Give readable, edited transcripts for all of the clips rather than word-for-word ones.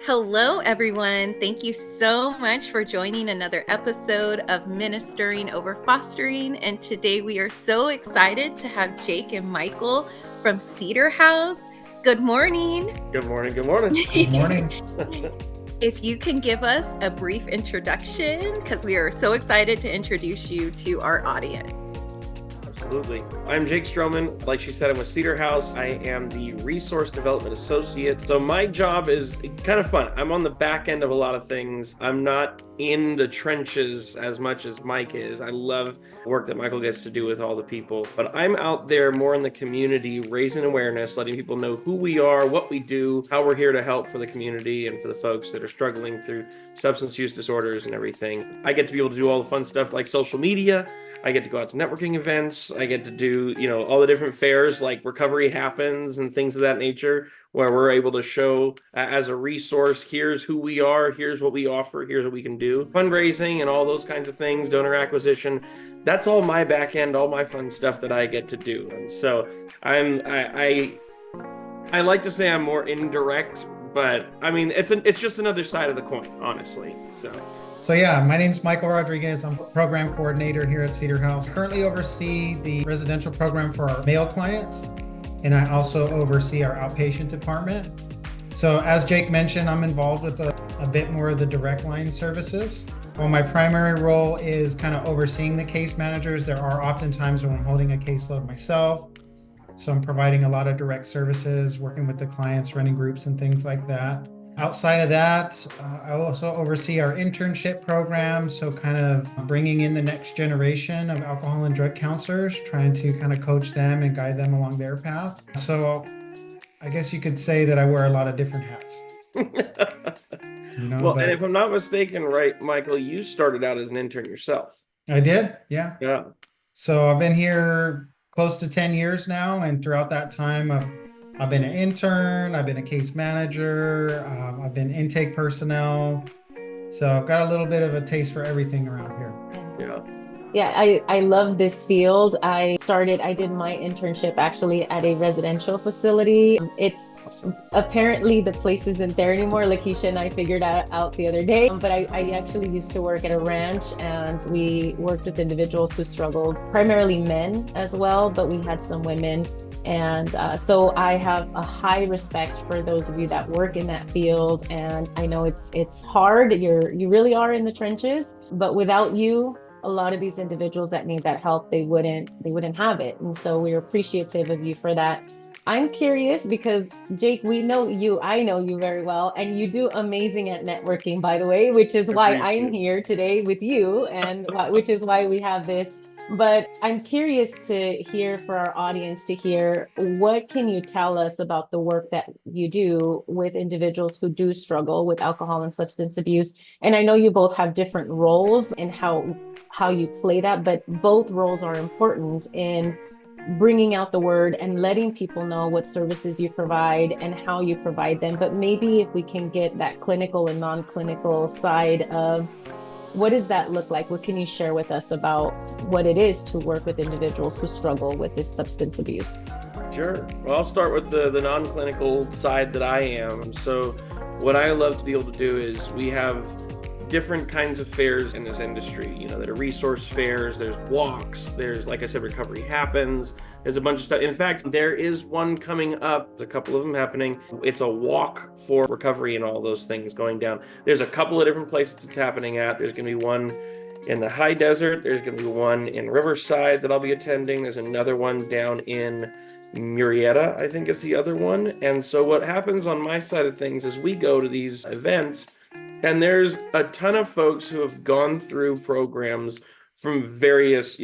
Hello, everyone. Thank you so much for joining another episode of Ministering Over Fostering. And today we are so excited to have Jake and Michael from Cedar House. Good morning. Good morning. Good morning. Good morning. If you can give us a brief introduction, because we are so excited to introduce you to our audience. Absolutely. I'm Jake Strowman. Like she said, I'm with Cedar House. I am the Resource Development Associate. So my job is kind of fun. I'm on the back end of a lot of things. I'm not in the trenches as much as Mike is. I love the work that Michael gets to do with all the people. But I'm out there more in the community, raising awareness, letting people know who we are, what we do, how we're here to help for the community and for the folks that are struggling through substance use disorders and everything. I get to be able to do all the fun stuff like social media. I get to go out to networking events. I get to do, all the different fairs like Recovery Happens and things of that nature, where we're able to show as a resource, here's who we are, here's what we offer, here's what we can do. Fundraising and all those kinds of things, donor acquisition. That's all my back end, all my fun stuff that I get to do. And so I like to say I'm more indirect, but I mean, it's just another side of the coin, honestly. So yeah, my name's Michael Rodriguez. I'm program coordinator here at Cedar House. Currently oversee the residential program for our male clients, and I also oversee our outpatient department. So as Jake mentioned, I'm involved with a bit more of the direct line services. While my primary role is kind of overseeing the case managers, there are often times when I'm holding a caseload myself. So I'm providing a lot of direct services, working with the clients, running groups and things like that. Outside of that, I also oversee our internship program, so kind of bringing in the next generation of alcohol and drug counselors, trying to kind of coach them and guide them along their path. So I guess you could say that I wear a lot of different hats. Well, and if I'm not mistaken, right, Michael, you started out as an intern yourself. I did, yeah. Yeah. So I've been here close to 10 years now, and throughout that time, I've been an intern, I've been a case manager, I've been intake personnel. So I've got a little bit of a taste for everything around here. Yeah, I love this field. I did my internship actually at a residential facility. It's apparently the place isn't there anymore. Lakeisha and I figured out the other day, but I actually used to work at a ranch, and we worked with individuals who struggled, primarily men as well, but we had some women. And so I have a high respect for those of you that work in that field. And I know it's hard. You really are in the trenches, but without you, a lot of these individuals that need that help, they wouldn't have it. And so we're appreciative of you for that. I'm curious because Jake, I know you very well, and you do amazing at networking, by the way, which is why I'm here today with you, and which is why we have this. But I'm curious to hear for our audience to hear, what can you tell us about the work that you do with individuals who do struggle with alcohol and substance abuse? And I know you both have different roles in how you play that, but both roles are important in bringing out the word and letting people know what services you provide and how you provide them. But maybe if we can get that clinical and non-clinical side of, what does that look like? What can you share with us about what it is to work with individuals who struggle with this substance abuse? Sure. Well, I'll start with the non-clinical side that I am. So what I love to be able to do is we have different kinds of fairs in this industry, that are resource fairs, there's walks, there's, like I said, Recovery Happens, there's a bunch of stuff. In fact, there is one coming up, a couple of them happening. It's a walk for recovery and all those things going down. There's a couple of different places it's happening at. There's going to be one in the high desert. There's going to be one in Riverside that I'll be attending. There's another one down in Murrieta, I think is the other one. And so what happens on my side of things is we go to these events, and there's a ton of folks who have gone through programs from various,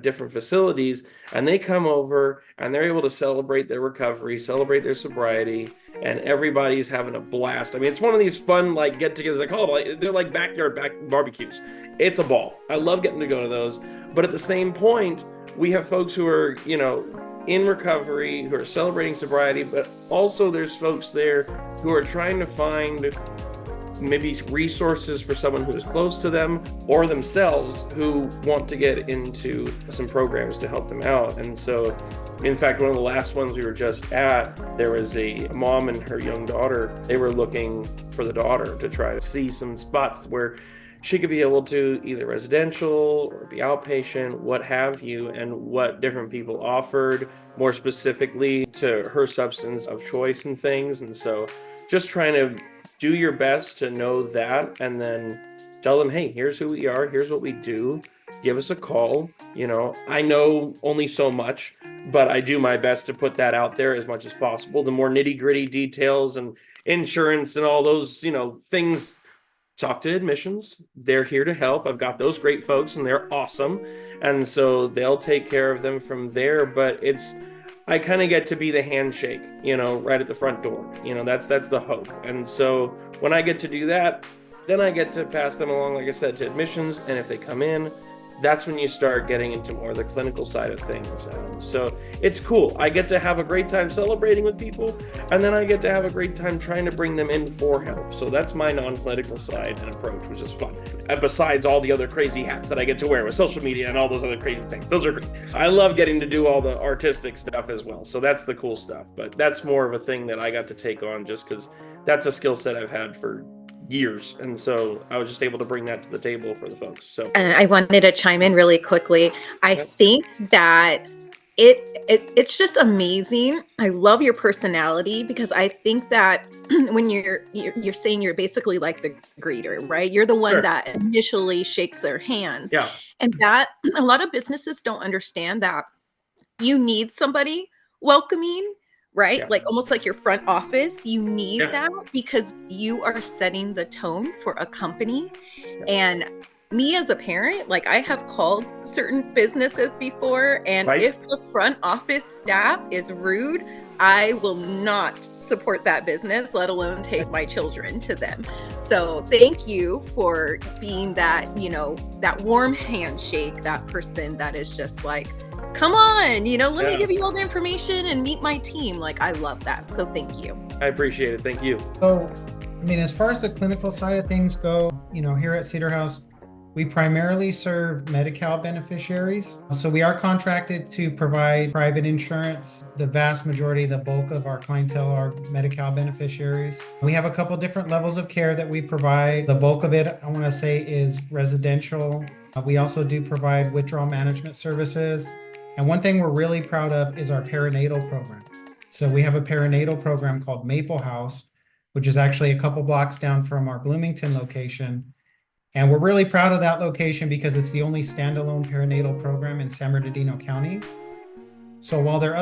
different facilities, and they come over and they're able to celebrate their recovery, celebrate their sobriety, and everybody's having a blast. I mean, it's one of these fun, get-togethers, they're like backyard barbecues. It's a ball. I love getting to go to those. But at the same point, we have folks who are, in recovery, who are celebrating sobriety, but also there's folks there who are trying to find maybe resources for someone who is close to them or themselves who want to get into some programs to help them out. And so, in fact, one of the last ones we were just at, there was a mom and her young daughter. They were looking for the daughter to try to see some spots where she could be able to either residential or be outpatient, what have you, and what different people offered more specifically to her substance of choice and things. And so just trying to do your best to know that, and then tell them, hey, here's who we are, here's what we do, give us a call. I know only so much, but I do my best to put that out there as much as possible. The more nitty-gritty details and insurance and all those, things, talk to admissions. They're here to help. I've got those great folks and they're awesome. And so they'll take care of them from there. But I kind of get to be the handshake, right at the front door. That's the hope. And so when I get to do that, then I get to pass them along, like I said, to admissions. And if they come in, that's when you start getting into more of the clinical side of things. So it's cool. I get to have a great time celebrating with people, and then I get to have a great time trying to bring them in for help. So that's my non-clinical side and approach, which is fun. And besides all the other crazy hats that I get to wear with social media and all those other crazy things. Those are great. I love getting to do all the artistic stuff as well. So that's the cool stuff. But that's more of a thing that I got to take on just because that's a skill set I've had for years, and so I was just able to bring that to the table for the folks. So, and I wanted to chime in really quickly. I think that it's just amazing. I love your personality, because I think that when you're saying you're basically like the greeter, right? You're the one that initially shakes their hands. Yeah. And that a lot of businesses don't understand that you need somebody welcoming, right? Yeah. Like almost like your front office, you need that, because you are setting the tone for a company. And me as a parent, like I have called certain businesses before, and if the front office staff is rude, I will not support that business, let alone take my children to them. So thank you for being that, that warm handshake, that person that is just like, come on, let me give you all the information and meet my team. Like, I love that. So thank you. I appreciate it. Thank you. So, as far as the clinical side of things go, here at Cedar House, we primarily serve Medi-Cal beneficiaries. So we are contracted to provide private insurance. The vast majority, the bulk of our clientele are Medi-Cal beneficiaries. We have a couple different levels of care that we provide. The bulk of it, I want to say, is residential. We also do provide withdrawal management services. And one thing we're really proud of is our perinatal program. So we have a perinatal program called Maple House, which is actually a couple blocks down from our Bloomington location. And we're really proud of that location because it's the only standalone perinatal program in San Bernardino County. So while there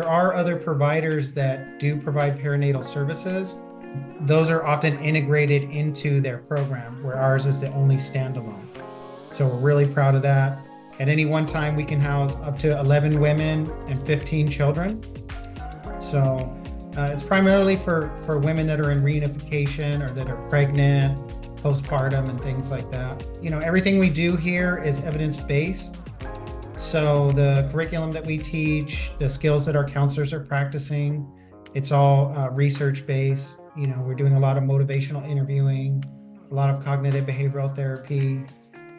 are other providers that do provide perinatal services, those are often integrated into their program, where ours is the only standalone. So we're really proud of that. At any one time, we can house up to 11 women and 15 children. So it's primarily for women that are in reunification or that are pregnant, postpartum, and things like that. Everything we do here is evidence-based. So the curriculum that we teach, the skills that our counselors are practicing, it's all research-based. We're doing a lot of motivational interviewing, a lot of cognitive behavioral therapy.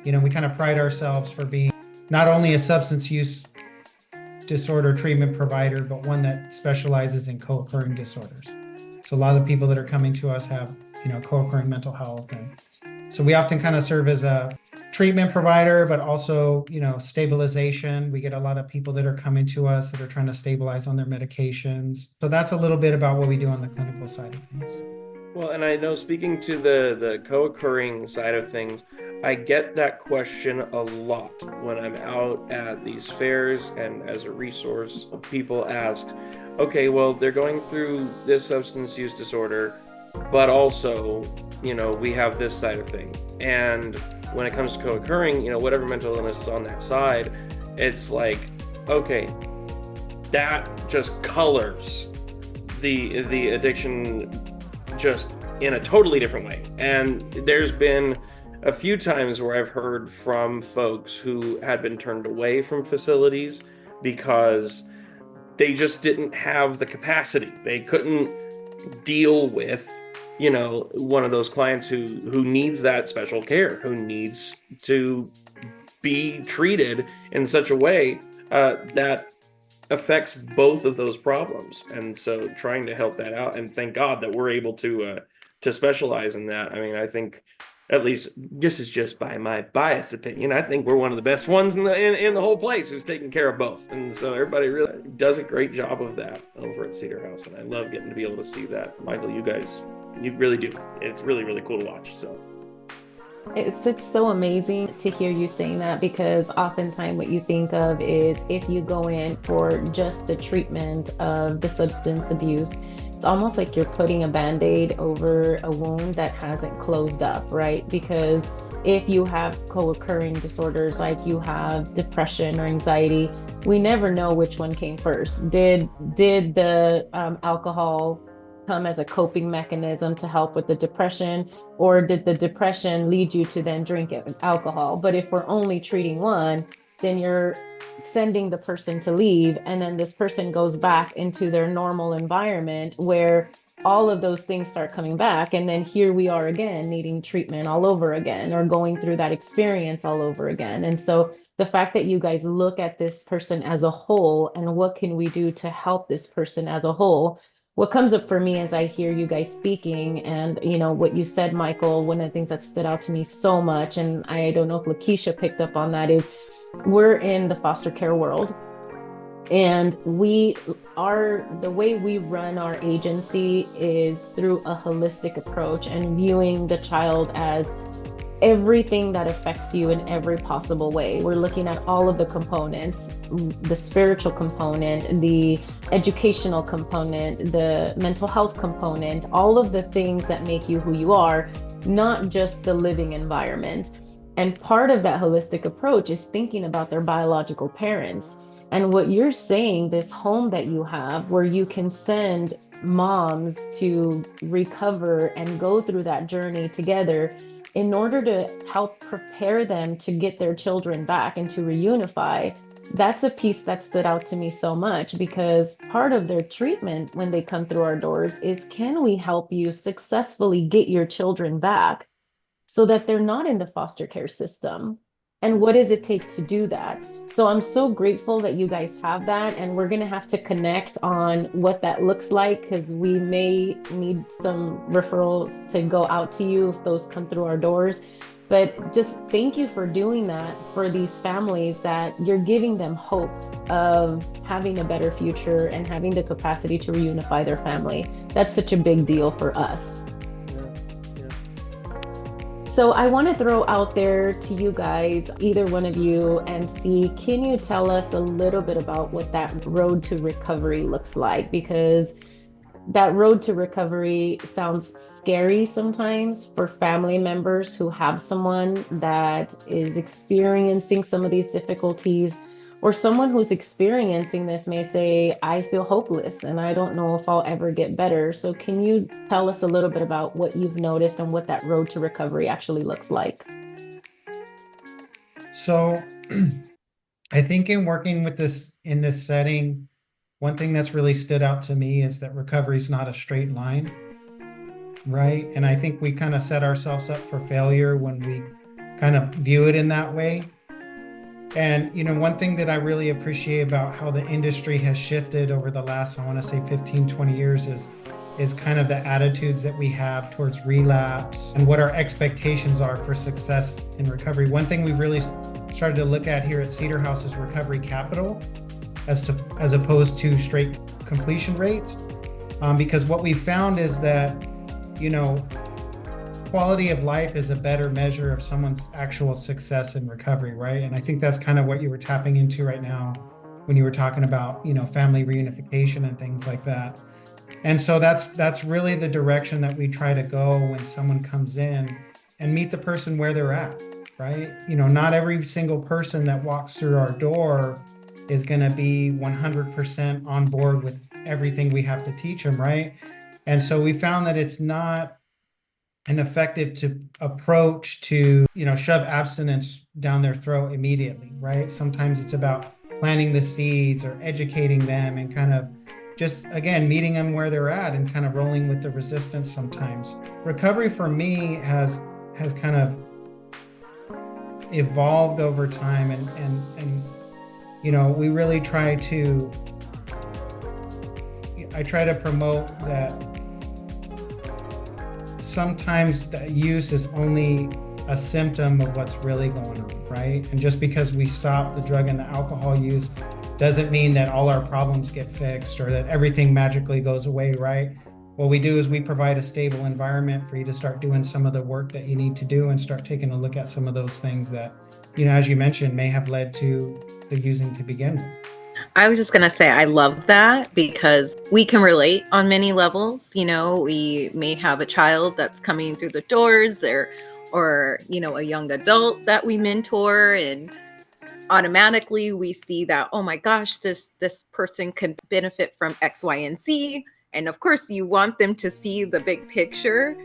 We kind of pride ourselves for being not only a substance use disorder treatment provider, but one that specializes in co-occurring disorders. So a lot of the people that are coming to us have, co-occurring mental health. And so we often kind of serve as a treatment provider, but also, stabilization. We get a lot of people that are coming to us that are trying to stabilize on their medications. So that's a little bit about what we do on the clinical side of things. Well, and I know, speaking to the co-occurring side of things, I get that question a lot when I'm out at these fairs, and as a resource, people ask, okay, well, they're going through this substance use disorder, but also, we have this side of things. And when it comes to co-occurring, whatever mental illness is on that side, it's like, okay, that just colors the addiction just in a totally different way. And there's been a few times where I've heard from folks who had been turned away from facilities because they just didn't have the capacity. They couldn't deal with one of those clients who needs that special care, who needs to be treated in such a way that affects both of those problems. And so trying to help that out, and thank God that we're able to specialize in that. I mean, I think, at least this is just by my biased opinion, I think we're one of the best ones in the whole place who's taking care of both. And so everybody really does a great job of that over at Cedar House. And I love getting to be able to see that. Michael, you guys, you really do. It's really, really cool to watch. So It's so amazing to hear you saying that, because oftentimes what you think of is if you go in for just the treatment of the substance abuse, it's almost like you're putting a band-aid over a wound that hasn't closed up, right? Because if you have co-occurring disorders, like you have depression or anxiety, we never know which one came first. Did the alcohol come as a coping mechanism to help with the depression, or did the depression lead you to then drink alcohol? But if we're only treating one, then you're sending the person to leave, and then this person goes back into their normal environment where all of those things start coming back, and then here we are again needing treatment all over again, or going through that experience all over again. And so the fact that you guys look at this person as a whole, and what can we do to help this person as a whole, what comes up for me as I hear you guys speaking, and what you said, Michael, one of the things that stood out to me so much, and I don't know if Lakeisha picked up on that, is we're in the foster care world, and the way we run our agency is through a holistic approach, and viewing the child as everything that affects you in every possible way. We're looking at all of the components, the spiritual component, the educational component, the mental health component, all of the things that make you who you are, not just the living environment. And part of that holistic approach is thinking about their biological parents. And what you're saying, this home that you have where you can send moms to recover and go through that journey together in order to help prepare them to get their children back and to reunify, that's a piece that stood out to me so much, because part of their treatment when they come through our doors is, can we help you successfully get your children back so that they're not in the foster care system? And what does it take to do that? So I'm so grateful that you guys have that, and we're going to have to connect on what that looks like, because we may need some referrals to go out to you if those come through our doors. But just thank you for doing that for these families, that you're giving them hope of having a better future and having the capacity to reunify their family. That's such a big deal for us. So I want to throw out there to you guys, either one of you, and see, can you tell us a little bit about what that road to recovery looks like? Because that road to recovery sounds scary sometimes for family members who have someone that is experiencing some of these difficulties, or someone who's experiencing this may say, I feel hopeless and I don't know if I'll ever get better. So can you tell us a little bit about what you've noticed and what that road to recovery actually looks like? So I think in working with this in this setting, one thing that's really stood out to me is that recovery is not a straight line, right? And I think we kind of set ourselves up for failure when we kind of view it in that way. And, one thing that I really appreciate about how the industry has shifted over the last, I want to say 15, 20 years is kind of the attitudes that we have towards relapse and what our expectations are for success in recovery. One thing we've really started to look at here at Cedar House is recovery capital as opposed to straight completion rates. Because what we found is that, quality of life is a better measure of someone's actual success in recovery, right? And I think that's kind of what you were tapping into right now when you were talking about, family reunification and things like that. And so that's really the direction that we try to go when someone comes in, and meet the person where they're at, right? Not every single person that walks through our door is going to be 100% on board with everything we have to teach them, right? And so we found that it's not an effective approach to, shove abstinence down their throat immediately, right? Sometimes it's about planting the seeds or educating them and kind of just, again, meeting them where they're at and kind of rolling with the resistance sometimes. Recovery for me has kind of evolved over time, and we really I try to promote that sometimes the use is only a symptom of what's really going on, right? And just because we stop the drug and the alcohol use doesn't mean that all our problems get fixed or that everything magically goes away, right? What we do is we provide a stable environment for you to start doing some of the work that you need to do and start taking a look at some of those things that, as you mentioned, may have led to the using to begin with. I was just going to say, I love that because we can relate on many levels. We may have a child that's coming through the doors or a young adult that we mentor, and automatically we see that, oh my gosh, this person can benefit from X, Y, and Z. And of course you want them to see the big picture,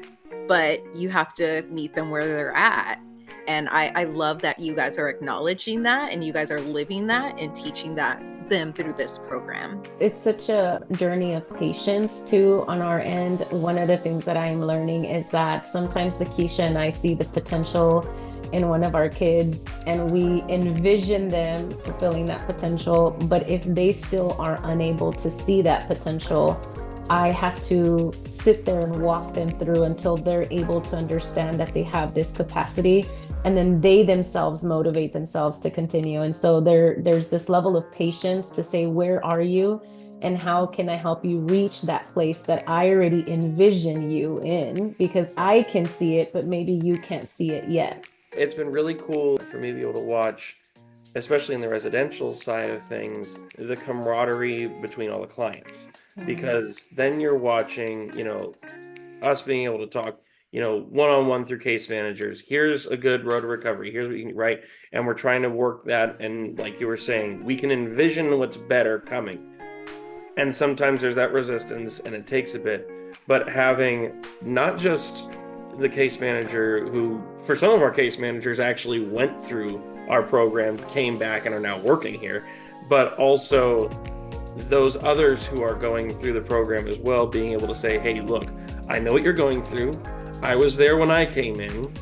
but you have to meet them where they're at. And I love that you guys are acknowledging that and you guys are living that and teaching them through this program. It's such a journey of patience too on our end. One of the things that I'm learning is that sometimes Lakeisha and I see the potential in one of our kids and we envision them fulfilling that potential, but if they still are unable to see that potential, I have to sit there and walk them through until they're able to understand that they have this capacity, and then they themselves motivate themselves to continue. And so there's this level of patience to say, where are you and how can I help you reach that place that I already envision you in, because I can see it, but maybe you can't see it yet. It's been really cool for me to be able to watch, especially in the residential side of things, the camaraderie between all the clients. Because then you're watching, us being able to talk, one-on-one through case managers. Here's a good road to recovery. Here's what you can, right? And we're trying to work that. And like you were saying, we can envision what's better coming. And sometimes there's that resistance and it takes a bit. But having not just the case manager who, for some of our case managers, actually went through our program, came back and are now working here, but also those others who are going through the program as well, being able to say, hey, look, I know what you're going through. I was there when I came in.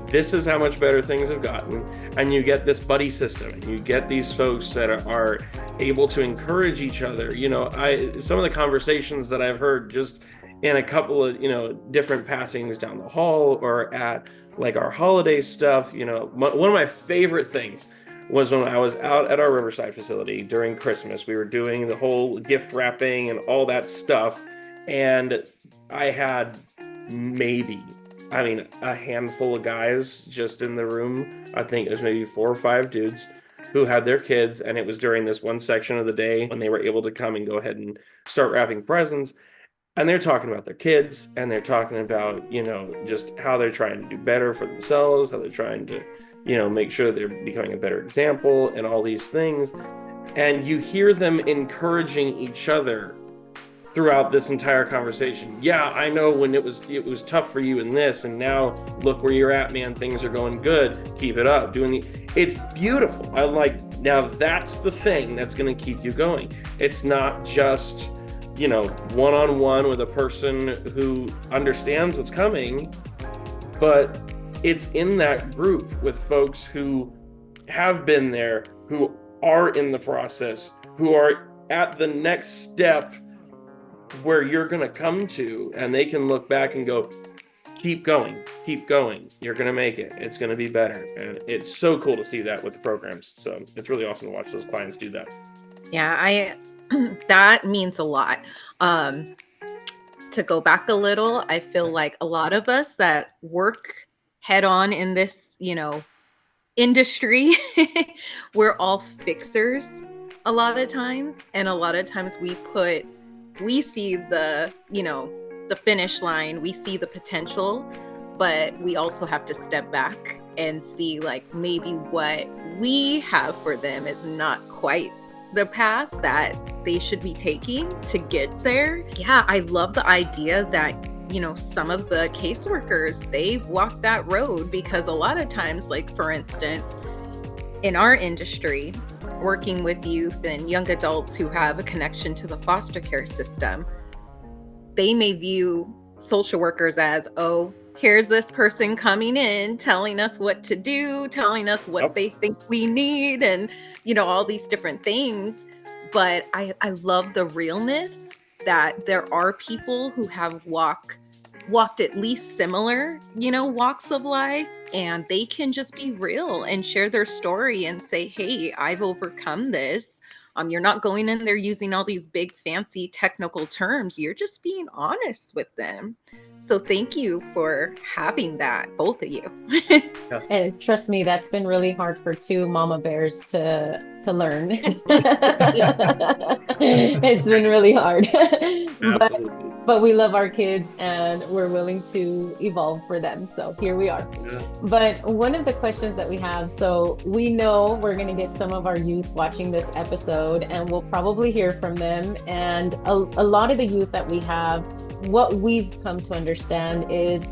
This is how much better things have gotten. And you get this buddy system, and you get these folks that are able to encourage each other. Some of the conversations that I've heard just in a couple of, different passings down the hall or at like our holiday stuff, one of my favorite things was when I was out at our Riverside facility during Christmas. We were doing the whole gift wrapping and all that stuff. And I had a handful of guys just in the room. I think it was maybe 4 or 5 dudes who had their kids. And it was during this one section of the day when they were able to come and go ahead and start wrapping presents. And they're talking about their kids, and they're talking about, just how they're trying to do better for themselves, how they're trying to, make sure they're becoming a better example and all these things. And you hear them encouraging each other throughout this entire conversation. Yeah, I know when it was tough for you in this, and now look where you're at, man. Things are going good. Keep it up. It's beautiful. Now that's the thing that's going to keep you going. It's not just one-on-one with a person who understands what's coming, but it's in that group with folks who have been there, who are in the process, who are at the next step where you're going to come to, and they can look back and go, keep going, you're going to make it, it's going to be better. And it's so cool to see that with the programs. So it's really awesome to watch those clients do that. Yeah, that means a lot. To go back a little, I feel like a lot of us that work head on in this, industry, we're all fixers a lot of times. And a lot of times we see the finish line, we see the potential, but we also have to step back and see like maybe what we have for them is not quite the path that they should be taking to get there. Yeah, I love the idea that, some of the caseworkers, they've walked that road, because a lot of times, like for instance, in our industry, working with youth and young adults who have a connection to the foster care system, they may view social workers as, oh, here's this person coming in, telling us what to do, telling us what they think we need, and, all these different things. But I love the realness that there are people who have walked at least similar, walks of life, and they can just be real and share their story and say, hey, I've overcome this. You're not going in there using all these big fancy technical terms. You're just being honest with them. So thank you for having that, both of you. And trust me, that's been really hard for two mama bears to learn. It's been really hard. Absolutely. But we love our kids and we're willing to evolve for them. So here we are. Yeah. But one of the questions that we have, so we know we're going to get some of our youth watching this episode and we'll probably hear from them. And a lot of the youth that we have, what we've come to understand is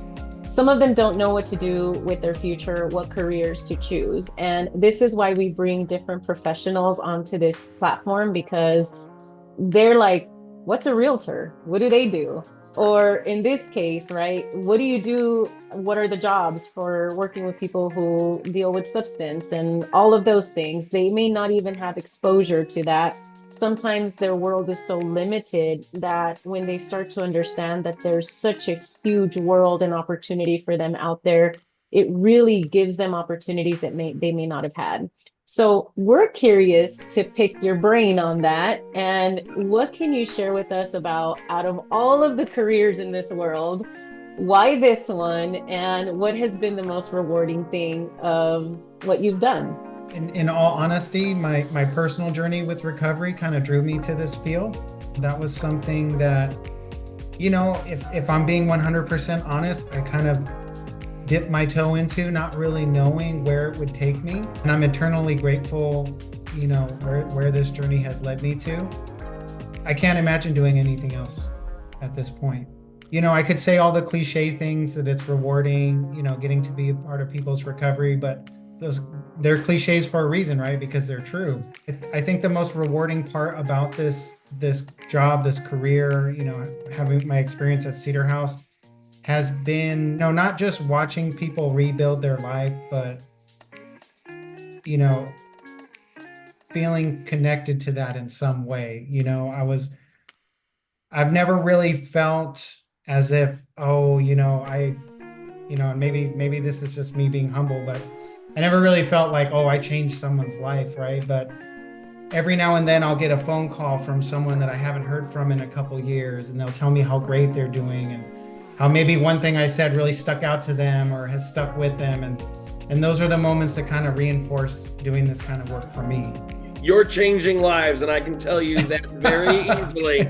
some of them don't know what to do with their future, what careers to choose. And this is why we bring different professionals onto this platform, because they're like, what's a realtor? What do they do? Or in this case, right, what do you do? What are the jobs for working with people who deal with substance and all of those things? They may not even have exposure to that. Sometimes their world is so limited that when they start to understand that there's such a huge world and opportunity for them out there, it really gives them opportunities that they may not have had. So we're curious to pick your brain on that. And what can you share with us about, out of all of the careers in this world, why this one, and what has been the most rewarding thing of what you've done? In all honesty, my personal journey with recovery kind of drew me to this field. That was something that, if I'm being 100% honest, I kind of dipped my toe into, not really knowing where it would take me. And I'm eternally grateful, where this journey has led me to. I can't imagine doing anything else at this point. I could say all the cliche things, that it's rewarding, getting to be a part of people's recovery, but they're cliches for a reason, right? Because they're true. I think the most rewarding part about this job, this career, having my experience at Cedar House, has been, not just watching people rebuild their life, but, feeling connected to that in some way. I've never really felt as if, and maybe this is just me being humble, but I never really felt like, I changed someone's life, right? But every now and then I'll get a phone call from someone that I haven't heard from in a couple years, and they'll tell me how great they're doing and how maybe one thing I said really stuck out to them or has stuck with them. And those are the moments that kind of reinforce doing this kind of work for me. You're changing lives, and I can tell you that very easily.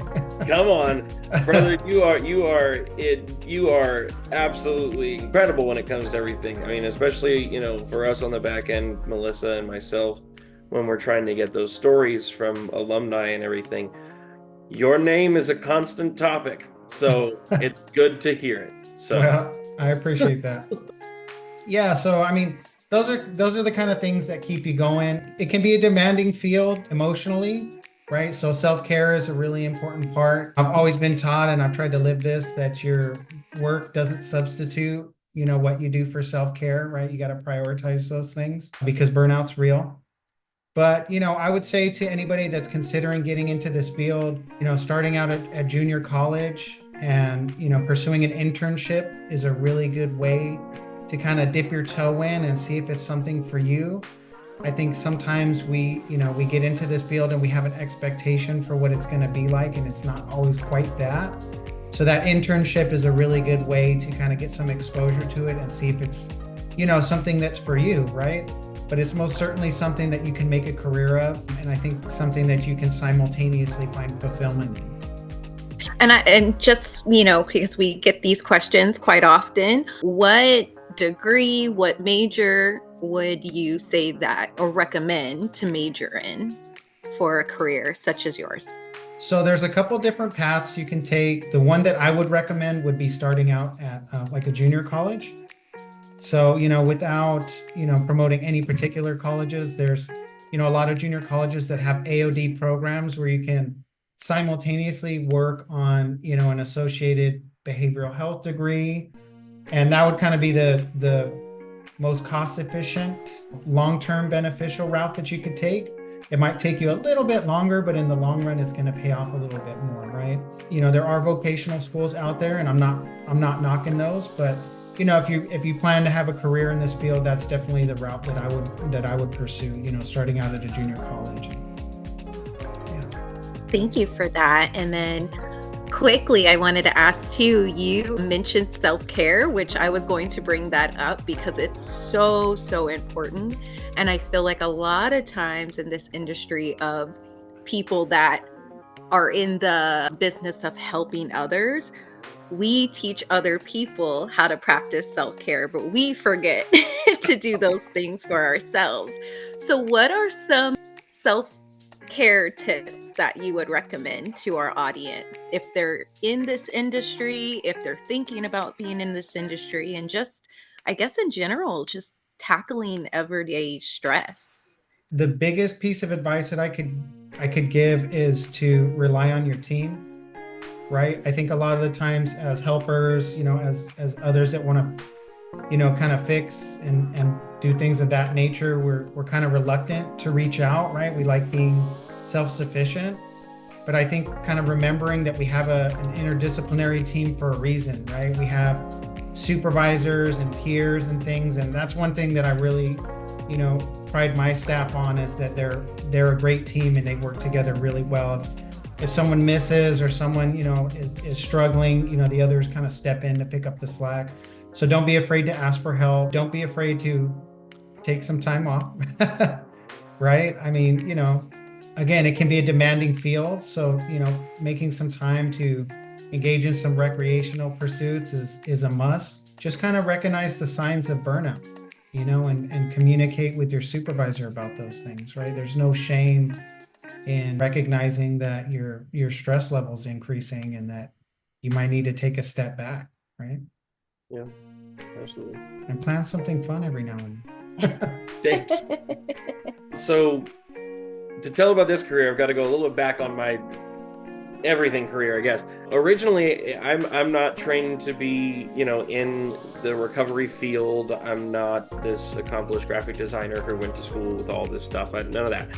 Come on, brother, you are absolutely incredible when it comes to everything. I mean, especially, for us on the back end, Melissa and myself, when we're trying to get those stories from alumni and everything. Your name is a constant topic, so it's good to hear it. So well, I appreciate that. Yeah, so I mean, those are the kind of things that keep you going. It can be a demanding field emotionally, right? So self-care is a really important part. I've always been taught, and I've tried to live this, that your work doesn't substitute, what you do for self-care, right? You got to prioritize those things because burnout's real. But, I would say to anybody that's considering getting into this field, starting out at junior college and, pursuing an internship is a really good way to kind of dip your toe in and see if it's something for you. I think sometimes we get into this field and we have an expectation for what it's going to be like, and it's not always quite that. So that internship is a really good way to kind of get some exposure to it and see if it's, something that's for you, right? But it's most certainly something that you can make a career of, and I think something that you can simultaneously find fulfillment in. And just, because we get these questions quite often, what degree, what major would you say that or recommend to major in for a career such as yours? So there's a couple different paths you can take. The one that I would recommend would be starting out at like a junior college. So, without, promoting any particular colleges, there's a lot of junior colleges that have AOD programs where you can simultaneously work on, an associated behavioral health degree. And that would kind of be the most cost efficient, long-term beneficial route that you could take. It might take you a little bit longer, but in the long run, it's going to pay off a little bit more, right? There are vocational schools out there, and I'm not knocking those, but if you plan to have a career in this field, that's definitely the route that I would pursue. Starting out at a junior college. Yeah. Thank you for that. And then quickly, I wanted to ask too, you mentioned self-care, which I was going to bring that up because it's so, so important. And I feel like a lot of times in this industry of people that are in the business of helping others, we teach other people how to practice self-care, but we forget to do those things for ourselves. So what are some self-care tips that you would recommend to our audience if they're in this industry, if they're thinking about being in this industry, and just, I guess in general, just tackling everyday stress? The biggest piece of advice that I could give is to rely on your team, right? I think a lot of the times as helpers, as others that want to, kind of fix and do things of that nature, we're kind of reluctant to reach out, right? We like being self-sufficient, but I think kind of remembering that we have an interdisciplinary team for a reason, right? We have supervisors and peers and things, and that's one thing that I really, pride my staff on, is that they're a great team and they work together really well. If someone misses or someone, is struggling, the others kind of step in to pick up the slack. So don't be afraid to ask for help. Don't be afraid to take some time off, right? I mean, again, it can be a demanding field. So, making some time to engage in some recreational pursuits is a must. Just kind of recognize the signs of burnout, and communicate with your supervisor about those things, right? There's no shame in recognizing that your stress level's increasing and that you might need to take a step back, right? Yeah, absolutely. And plan something fun every now and then. Thank you. So to tell about this career, I've got to go a little bit back on my everything career, I guess. Originally, I'm not trained to be, in the recovery field. I'm not this accomplished graphic designer who went to school with all this stuff. None of that.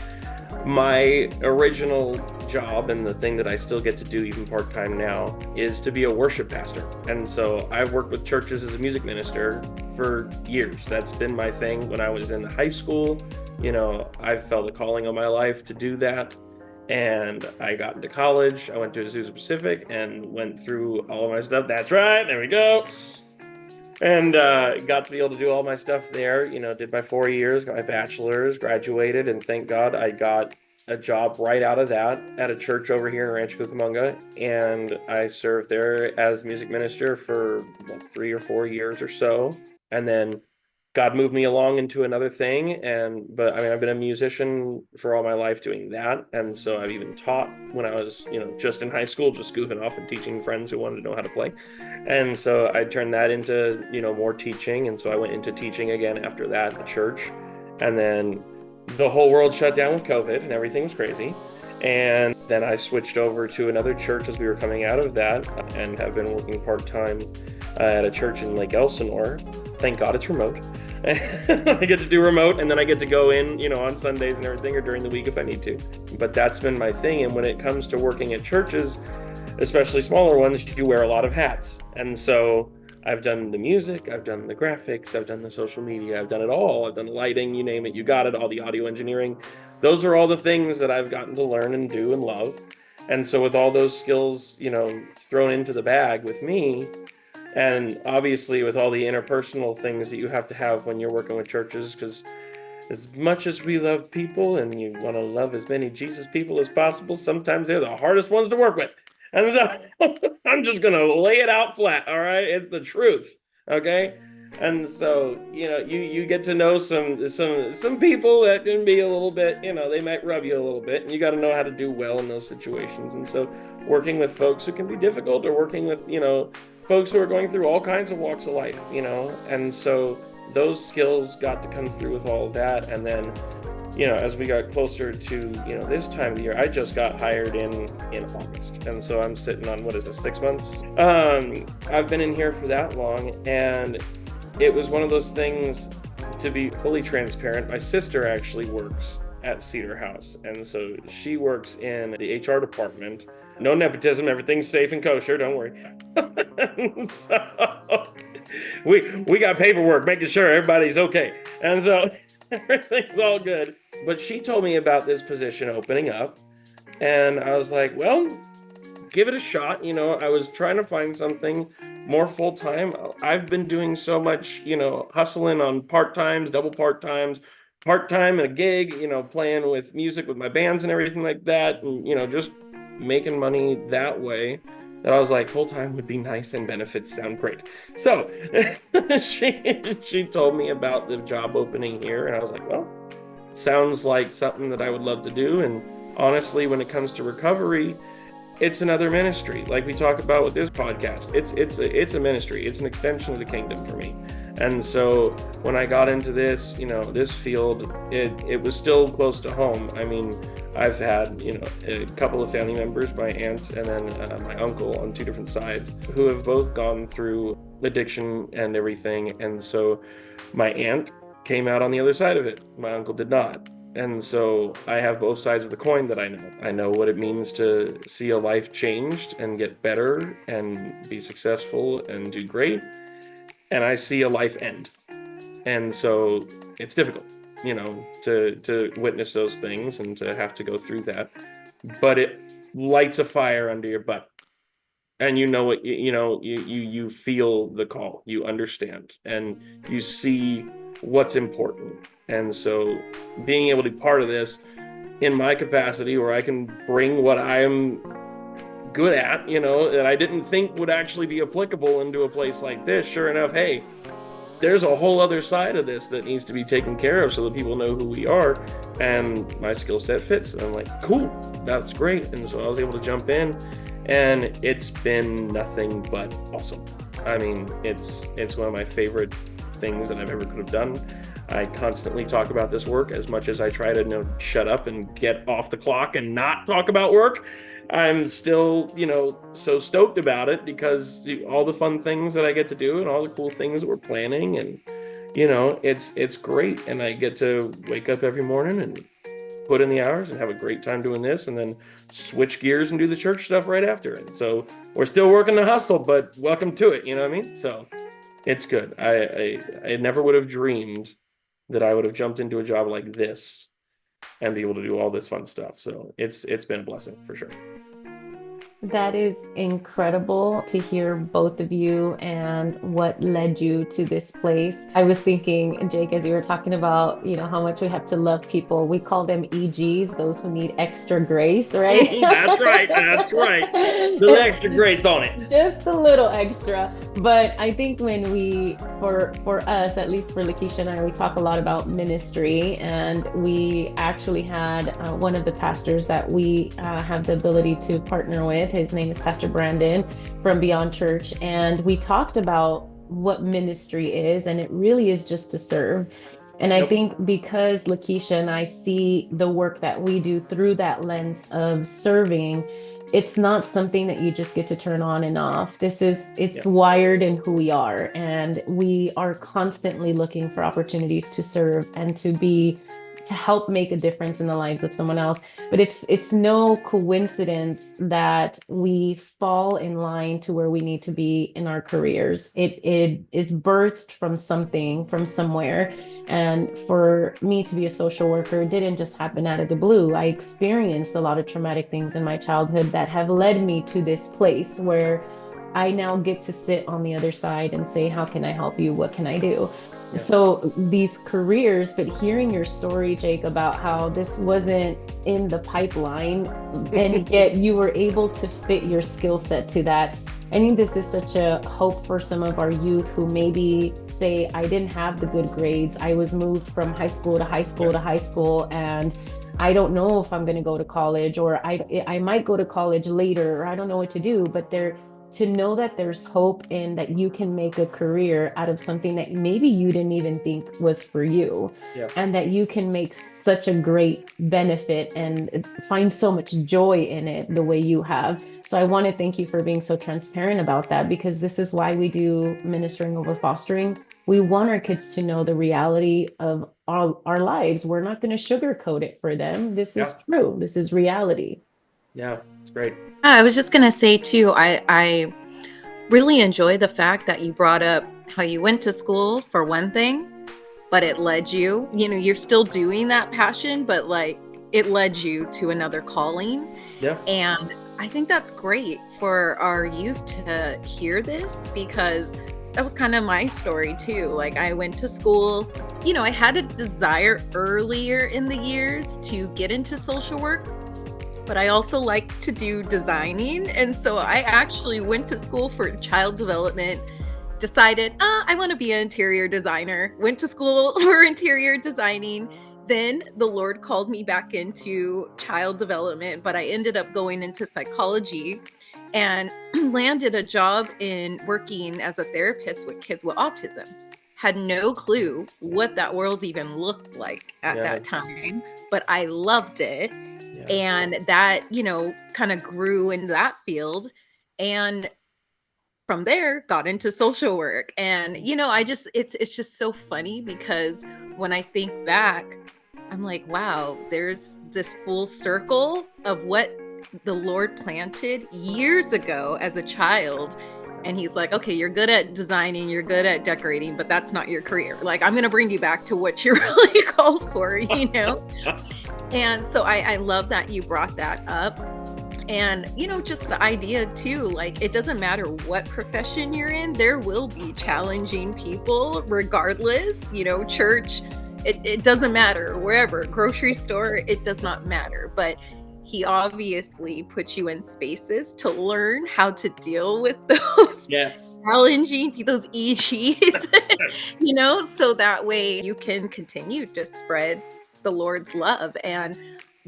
My original job, and the thing that I still get to do even part-time now, is to be a worship pastor. And so I've worked with churches as a music minister for years. That's been my thing. When I was in high school, I felt a calling on my life to do that. And I got into college. I went to Azusa Pacific and went through all of my stuff. That's right. There we go. And got to be able to do all my stuff there. Did my 4 years, got my bachelor's, graduated, and thank God I got a job right out of that at a church over here in Rancho Cucamonga. And I served there as music minister for 3 or 4 years or so. And then God moved me along into another thing. But I've been a musician for all my life doing that. And so I've even taught when I was, just in high school, just goofing off and teaching friends who wanted to know how to play. And so I turned that into, more teaching. And so I went into teaching again after that at church. And then the whole world shut down with COVID and everything was crazy. And then I switched over to another church as we were coming out of that, and have been working part-time at a church in Lake Elsinore. Thank God it's remote. I get to do remote, and then I get to go in, on Sundays and everything, or during the week if I need to. But that's been my thing. And when it comes to working at churches, especially smaller ones, you wear a lot of hats. And so I've done the music, I've done the graphics, I've done the social media, I've done it all. I've done the lighting, you name it, you got it, all the audio engineering. Those are all the things that I've gotten to learn and do and love. And so with all those skills, thrown into the bag with me, and obviously with all the interpersonal things that you have to have when you're working with churches, because as much as we love people and you want to love as many Jesus people as possible, sometimes they're the hardest ones to work with. And so I'm just going to lay it out flat, all right? It's the truth, okay? And so, you get to know some people that can be a little bit, they might rub you a little bit, and you got to know how to do well in those situations. And so working with folks who can be difficult, or working with, folks who are going through all kinds of walks of life, and so those skills got to come through with all of that. And then as we got closer to, this time of the year, I just got hired in August. And so I'm sitting on, 6 months? I've been in here for that long, and it was one of those things, to be fully transparent. My sister actually works at Cedar House. And so she works in the HR department. No nepotism, everything's safe and kosher, don't worry. So we got paperwork making sure everybody's okay. And so everything's all good. But she told me about this position opening up, and I was like, well, give it a shot. I was trying to find something more full-time. I've been doing so much, hustling on part-times, double part-times, part-time and a gig, playing with music with my bands and everything like that, and, just making money that way, that I was like, full-time would be nice and benefits sound great. So she told me about the job opening here, and I was like, well, sounds like something that I would love to do. And honestly, when it comes to recovery, it's another ministry. Like we talk about with this podcast, it's a ministry. It's an extension of the kingdom for me. And so when I got into this, this field, it was still close to home. I mean, I've had, a couple of family members, my aunt and then my uncle on two different sides, who have both gone through addiction and everything. And so my aunt came out on the other side of it. My uncle did not. And so I have both sides of the coin that I know. I know what it means to see a life changed and get better and be successful and do great. And I see a life end. And so it's difficult, to witness those things and to have to go through that. But it lights a fire under your butt. And you feel the call, you understand, and you see what's important. And so being able to be part of this in my capacity, where I can bring what I'm good at, that I didn't think would actually be applicable into a place like this. Sure enough, hey, there's a whole other side of this that needs to be taken care of so that people know who we are, and my skill set fits. And I'm like, cool, that's great. And so I was able to jump in, and it's been nothing but awesome. I mean, it's one of my favorite things that I've ever could have done. I constantly talk about this work as much as I try to shut up and get off the clock and not talk about work. I'm still, so stoked about it, because all the fun things that I get to do and all the cool things that we're planning, and, it's great. And I get to wake up every morning and put in the hours and have a great time doing this, and then switch gears and do the church stuff right after. And so we're still working the hustle, but welcome to it. You know what I mean? So it's good. I never would have dreamed that I would have jumped into a job like this and be able to do all this fun stuff. So it's been a blessing for sure. That is incredible to hear both of you and what led you to this place. I was thinking, Jake, as you were talking about, how much we have to love people. We call them EGs, those who need extra grace, right? That's right. The little extra grace on it. Just a little extra. But I think when for us, at least for Lakeisha and I, we talk a lot about ministry, and we actually had one of the pastors that we have the ability to partner with. His name is Pastor Brandon from Beyond Church. And we talked about what ministry is, and it really is just to serve. And I think because Lakeisha and I see the work that we do through that lens of serving, it's not something that you just get to turn on and off. It's wired in who we are. And we are constantly looking for opportunities to serve and to help make a difference in the lives of someone else. But it's no coincidence that we fall in line to where we need to be in our careers. It is birthed from something, from somewhere. And for me to be a social worker, it didn't just happen out of the blue. I experienced a lot of traumatic things in my childhood that have led me to this place where I now get to sit on the other side and say, how can I help you? What can I do? So these careers, but hearing your story, Jake, about how this wasn't in the pipeline and yet you were able to fit your skill set to that. I think this is such a hope for some of our youth who maybe say, I didn't have the good grades. I was moved from high school to high school to high school, and I don't know if I'm going to go to college, or I might go to college later, or I don't know what to do. But they're to know that there's hope and that you can make a career out of something that maybe you didn't even think was for you, Yeah. and that you can make such a great benefit and find so much joy in it the way you have. So I want to thank you for being so transparent about that, because this is why we do ministering over fostering. We want our kids to know the reality of our lives. We're not going to sugarcoat it for them. This is true. This is reality. Yeah, it's great. I was just gonna say too, I really enjoy the fact that you brought up how you went to school for one thing, but it led you, you're still doing that passion, but like it led you to another calling. Yeah. And I think that's great for our youth to hear this, because that was kind of my story too. Like I went to school, I had a desire earlier in the years to get into social work, but I also like to do designing. And so I actually went to school for child development, decided, I want to be an interior designer, went to school for interior designing. Then the Lord called me back into child development, but I ended up going into psychology and landed a job in working as a therapist with kids with autism. Had no clue what that world even looked like at that time, but I loved it. And that, kind of grew in that field. And from there got into social work. And, it's just so funny, because when I think back, I'm like, wow, there's this full circle of what the Lord planted years ago as a child. And he's like, okay, you're good at designing, you're good at decorating, but that's not your career. Like, I'm going to bring you back to what you're really called for, And so I love that you brought that up. And, just the idea too, like, it doesn't matter what profession you're in, there will be challenging people regardless, church, it doesn't matter, wherever, grocery store, it does not matter. But he obviously puts you in spaces to learn how to deal with those challenging, those EGs, so that way you can continue to spread the Lord's love. And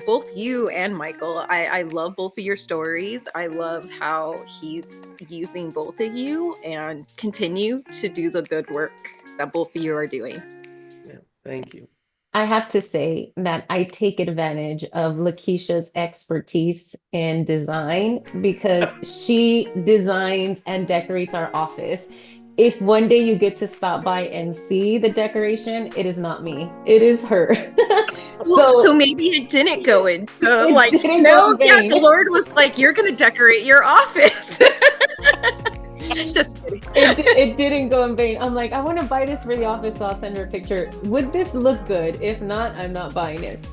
both you and Michael, I love both of your stories. I love how he's using both of you, and continue to do the good work that both of you are doing. Yeah, thank you. I have to say that I take advantage of Lakeisha's expertise in design, because she designs and decorates our office. If one day you get to stop by and see the decoration, it is not me, it is her. So maybe it didn't go in. The Lord was like, you're going to decorate your office. Just kidding. It didn't go in vain. I'm like, I want to buy this for the office, so I'll send her a picture. Would this look good? If not, I'm not buying it.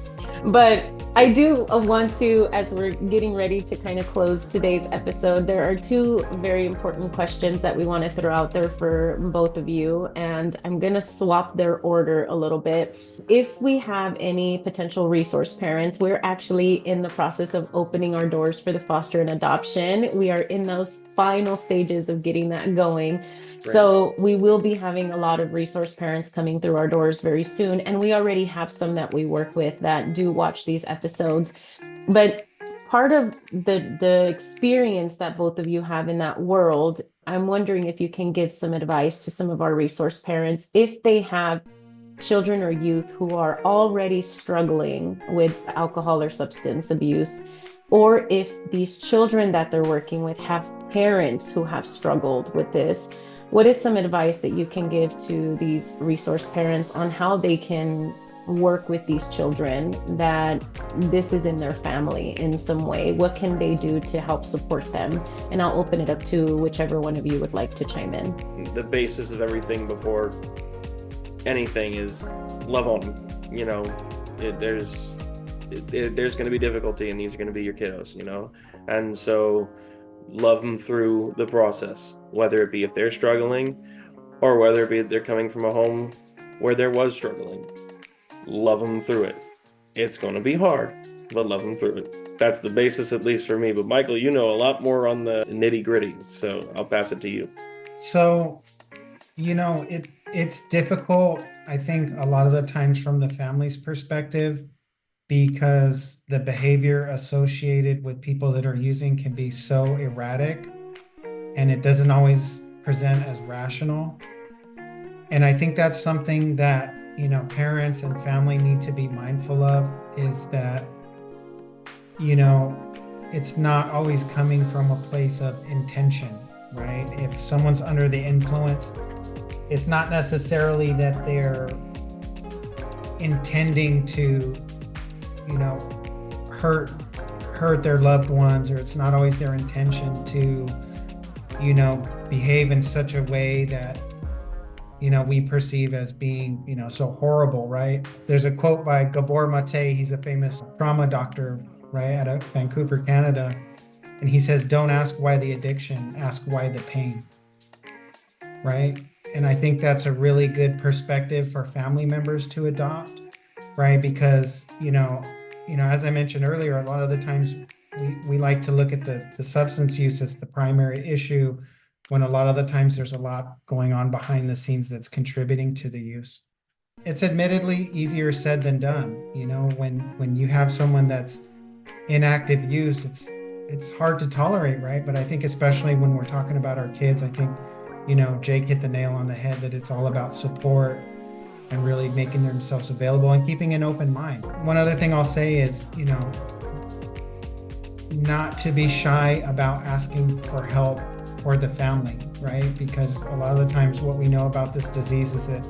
But I do want to, as we're getting ready to kind of close today's episode, there are two very important questions that we want to throw out there for both of you. And I'm going to swap their order a little bit. If we have any potential resource parents, we're actually in the process of opening our doors for the foster and adoption. We are in those final stages of getting that going. So we will be having a lot of resource parents coming through our doors very soon. And we already have some that we work with that do watch these episodes. But part of the experience that both of you have in that world, I'm wondering if you can give some advice to some of our resource parents, if they have children or youth who are already struggling with alcohol or substance abuse, or if these children that they're working with have parents who have struggled with this. What is some advice that you can give to these resource parents on how they can work with these children that this is in their family in some way? What can they do to help support them? And I'll open it up to whichever one of you would like to chime in. The basis of everything before anything is love on them. There's going to be difficulty, and these are going to be your kiddos, and so love them through the process, whether it be if they're struggling or whether it be they're coming from a home where there was struggling. Love them through it. It's going to be hard, but love them through it. That's the basis, at least for me. But Michael, you know a lot more on the nitty gritty, so I'll pass it to you. So, it's difficult, I think, a lot of the times from the family's perspective, because the behavior associated with people that are using can be so erratic. and it doesn't always present as rational. And I think that's something that, parents and family need to be mindful of, is that, it's not always coming from a place of intention, right? If someone's under the influence, it's not necessarily that they're intending to, hurt their loved ones, or it's not always their intention to, behave in such a way that, we perceive as being, so horrible, right? There's a quote by Gabor Mate. He's a famous trauma doctor, right, out of Vancouver, Canada. And he says, don't ask why the addiction, ask why the pain, right? And I think that's a really good perspective for family members to adopt, right? Because, as I mentioned earlier, a lot of the times we like to look at the substance use as the primary issue, when a lot of the times there's a lot going on behind the scenes that's contributing to the use. It's admittedly easier said than done. When you have someone that's in active use, it's hard to tolerate, right? But I think especially when we're talking about our kids, I think, Jake hit the nail on the head, that it's all about support and really making themselves available and keeping an open mind. One other thing I'll say is, not to be shy about asking for help for the family, right? Because a lot of the times what we know about this disease is that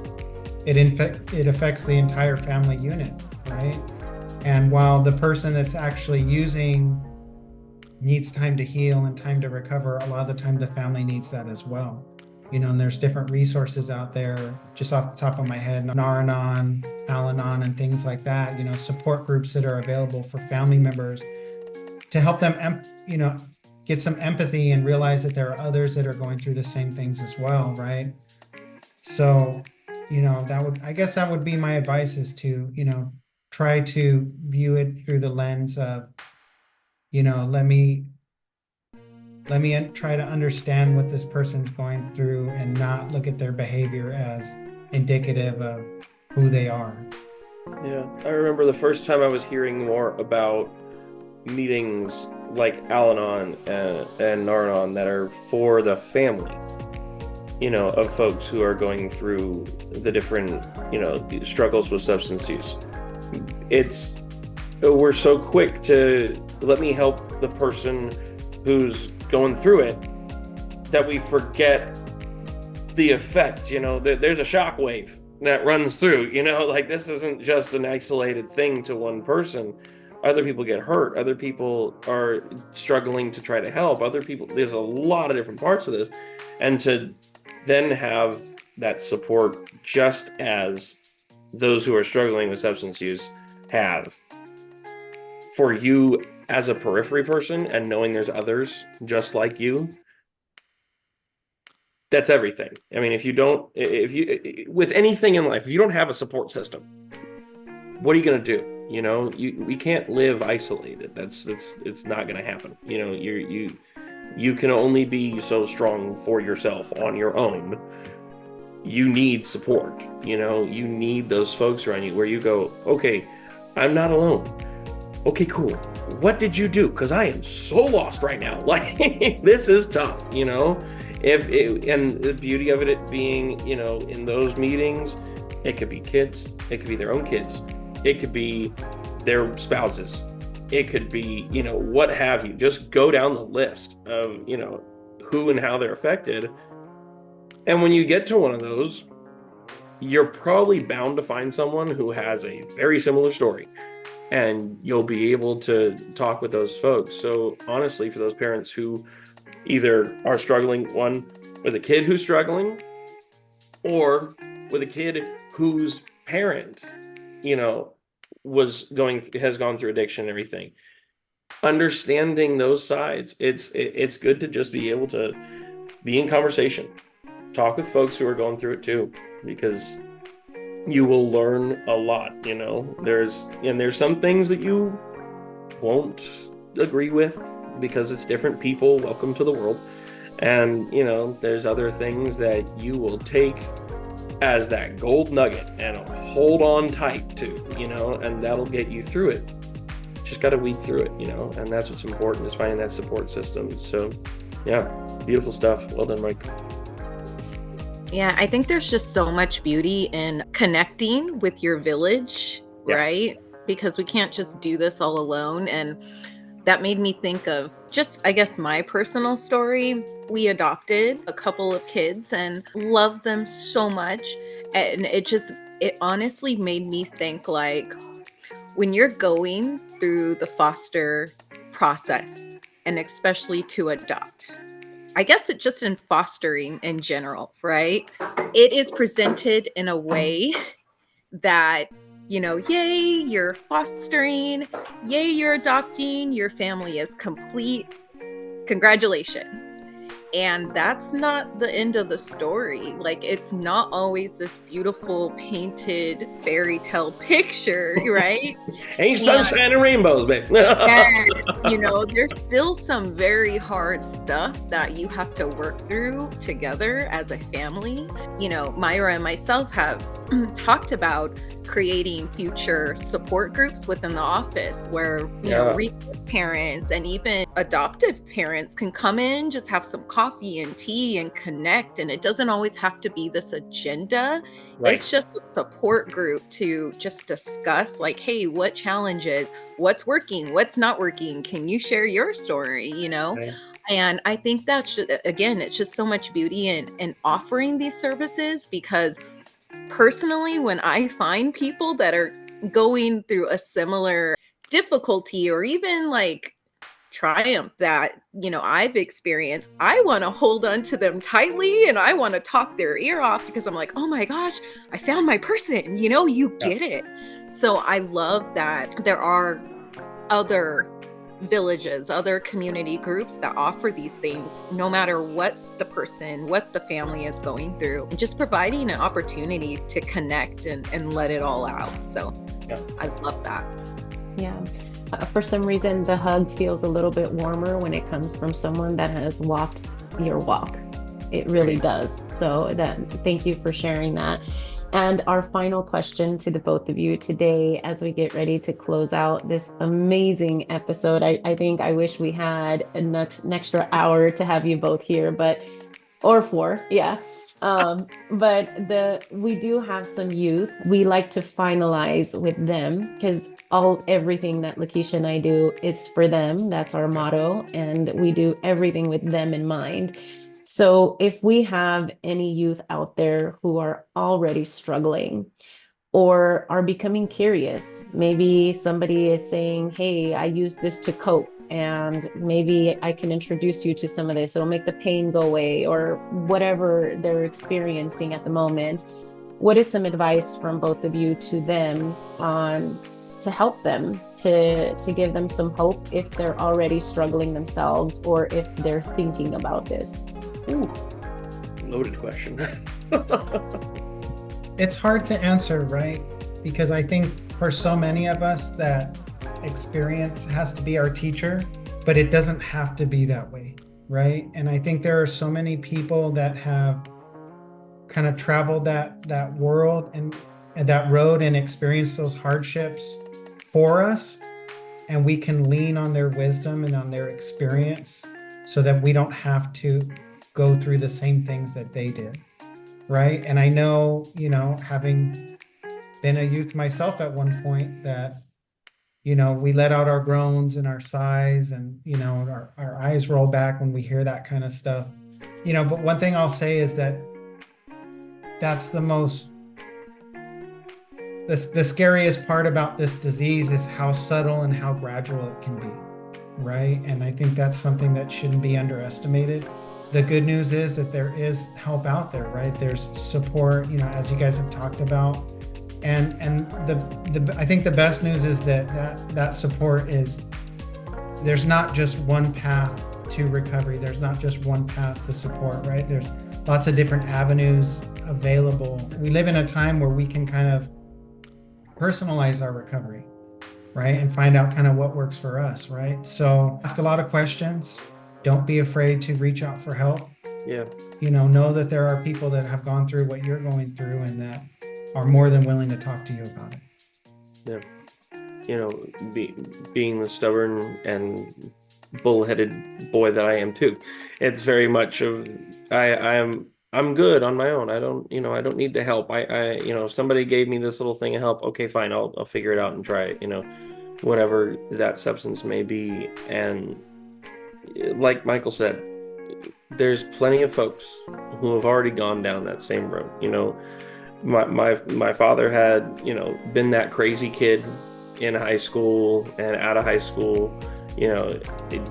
it affects the entire family unit, right? And while the person that's actually using needs time to heal and time to recover, a lot of the time the family needs that as well. And there's different resources out there, just off the top of my head, Nar-Anon, Al-Anon, and things like that, support groups that are available for family members to help them, get some empathy and realize that there are others that are going through the same things as well, right? So, that would be my advice, is to, try to view it through the lens of, let me try to understand what this person's going through and not look at their behavior as indicative of who they are. Yeah, I remember the first time I was hearing more about meetings like Al-Anon and Nar-Anon that are for the family, of folks who are going through the different, struggles with substance use. We're so quick to let me help the person who's going through it that we forget the effect. There's a shock wave that runs through, like this isn't just an isolated thing to one person. Other people get hurt. Other people are struggling to try to help. Other people, there's a lot of different parts of this. And to then have that support, just as those who are struggling with substance use have, for you as a periphery person, and knowing there's others just like you, that's everything. I mean, with anything in life, if you don't have a support system, what are you going to do? We can't live isolated. It's not going to happen. You can only be so strong for yourself on your own. You need support. You need those folks around you where you go, okay, I'm not alone. Okay, cool. What did you do? Because I am so lost right now. Like, this is tough, and the beauty of it being, in those meetings, it could be kids, it could be their own kids, it could be their spouses, it could be, what have you. Just go down the list of, who and how they're affected. And when you get to one of those, you're probably bound to find someone who has a very similar story, and you'll be able to talk with those folks. So honestly, for those parents who either are struggling, one, with a kid who's struggling, or with a kid whose parent, has gone through addiction and everything, understanding those sides, it's good to just be able to be in conversation, talk with folks who are going through it too, because you will learn a lot. There's some things that you won't agree with because it's different people. Welcome to the world. And there's other things that you will take as that gold nugget and hold on tight to, and that'll get you through it. Just got to weed through it, and that's what's important, is finding that support system. So yeah. Beautiful stuff. Well done, Mike. Yeah, I think there's just so much beauty in connecting with your village, Yeah. right? Because we can't just do this all alone. And that made me think of just, I guess, my personal story. We adopted a couple of kids and loved them so much. And it honestly made me think, like, when you're going through the foster process, and especially to adopt, I guess it just in fostering in general, right? It is presented in a way that, yay, you're fostering, yay, you're adopting, your family is complete. Congratulations. And that's not the end of the story. Like, it's not always this beautiful painted fairy tale picture, right? Ain't sunshine and rainbows, babe. Yes, there's still some very hard stuff that you have to work through together as a family. Myra and myself have talked about creating future support groups within the office where, resource parents and even adoptive parents can come in, just have some coffee and tea and connect. And it doesn't always have to be this agenda. Right. It's just a support group to just discuss, like, hey, what challenges, what's working, what's not working? Can you share your story, Right. And I think that's just, again, it's just so much beauty in offering these services, because personally, when I find people that are going through a similar difficulty or even like triumph that, I've experienced, I want to hold on to them tightly and I want to talk their ear off, because I'm like, oh my gosh, I found my person, you get it. So I love that there are other villages, other community groups that offer these things, no matter what the person, what the family is going through, and just providing an opportunity to connect and let it all out. So I love that. Yeah. For some reason, the hug feels a little bit warmer when it comes from someone that has walked your walk. It really does. So thank you for sharing that. And our final question to the both of you today, as we get ready to close out this amazing episode. I think I wish we had an extra hour to have you both here, or 4, yeah. But we do have some youth. We like to finalize with them, because everything that Lakeisha and I do, it's for them. That's our motto, and we do everything with them in mind. So if we have any youth out there who are already struggling or are becoming curious, maybe somebody is saying, hey, I use this to cope, and maybe I can introduce you to some of this. It'll make the pain go away, or whatever they're experiencing at the moment. What is some advice from both of you to them to help them, to give them some hope if they're already struggling themselves, or if they're thinking about this? Ooh, loaded question. It's hard to answer, right? Because I think for so many of us, that experience has to be our teacher, but it doesn't have to be that way, right? And I think there are so many people that have kind of traveled that world and that road and experienced those hardships for us, and we can lean on their wisdom and on their experience so that we don't have to go through the same things that they did, right? And I know, having been a youth myself at one point, that we let out our groans and our sighs, and our eyes roll back when we hear that kind of stuff. But one thing I'll say is that that's the scariest part about this disease is how subtle and how gradual it can be, right? And I think that's something that shouldn't be underestimated. The good news is that there is help out there, right? There's support, as you guys have talked about. And I think the best news is that support is, there's not just one path to recovery. There's not just one path to support, right? There's lots of different avenues available. We live in a time where we can kind of personalize our recovery, right? And find out kind of what works for us, right? So ask a lot of questions. Don't be afraid to reach out for help. Yeah. Know that there are people that have gone through what you're going through and that are more than willing to talk to you about it. Yeah. Being the stubborn and bullheaded boy that I am too. It's very much of I'm good on my own. I don't need the help. If somebody gave me this little thing of help, okay, fine, I'll figure it out and try it, whatever that substance may be. And like Michael said, there's plenty of folks who have already gone down that same road. My father had, been that crazy kid in high school and out of high school, it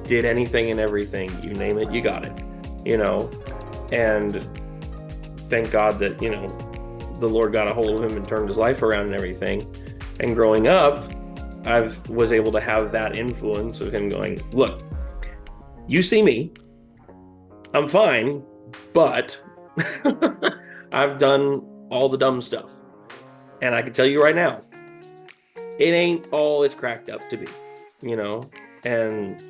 did anything and everything, you name it, you got it, and thank God that, the Lord got a hold of him and turned his life around and everything. And growing up, I was able to have that influence of him going, look, you see me, I'm fine, but I've done all the dumb stuff. And I can tell you right now, it ain't all it's cracked up to be, and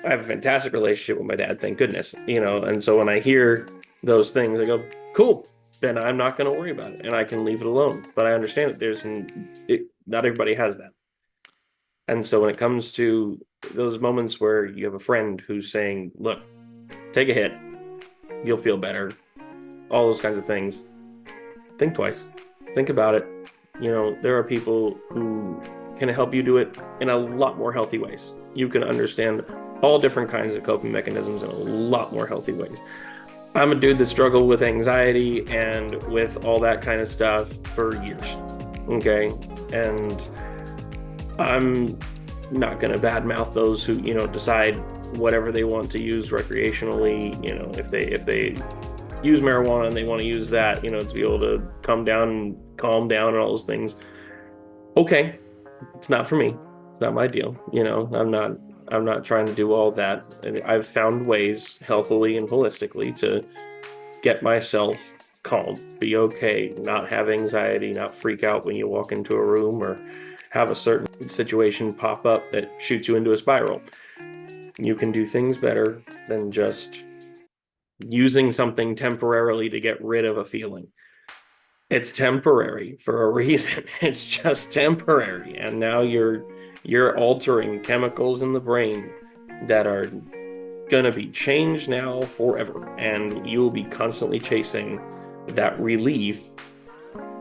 I have a fantastic relationship with my dad, thank goodness, and so when I hear those things, I go, cool, then I'm not going to worry about it and I can leave it alone. But I understand that not everybody has that. And so when it comes to those moments where you have a friend who's saying, look, take a hit, you'll feel better, all those kinds of things, think twice, think about it. There are people who can help you do it in a lot more healthy ways. You can understand all different kinds of coping mechanisms in a lot more healthy ways. I'm a dude that struggled with anxiety and with all that kind of stuff for years, okay? And I'm not going to badmouth those who, decide whatever they want to use recreationally. If they use marijuana and they want to use that, to be able to calm down and all those things. Okay, it's not for me. It's not my deal. I'm not trying to do all that. And I've found ways healthily and holistically to get myself calm, be okay, not have anxiety, not freak out when you walk into a room or have a certain situation pop up that shoots you into a spiral. You can do things better than just using something temporarily to get rid of a feeling. It's temporary for a reason. It's just temporary. And now you're altering chemicals in the brain that are going to be changed now forever. And you will be constantly chasing that relief.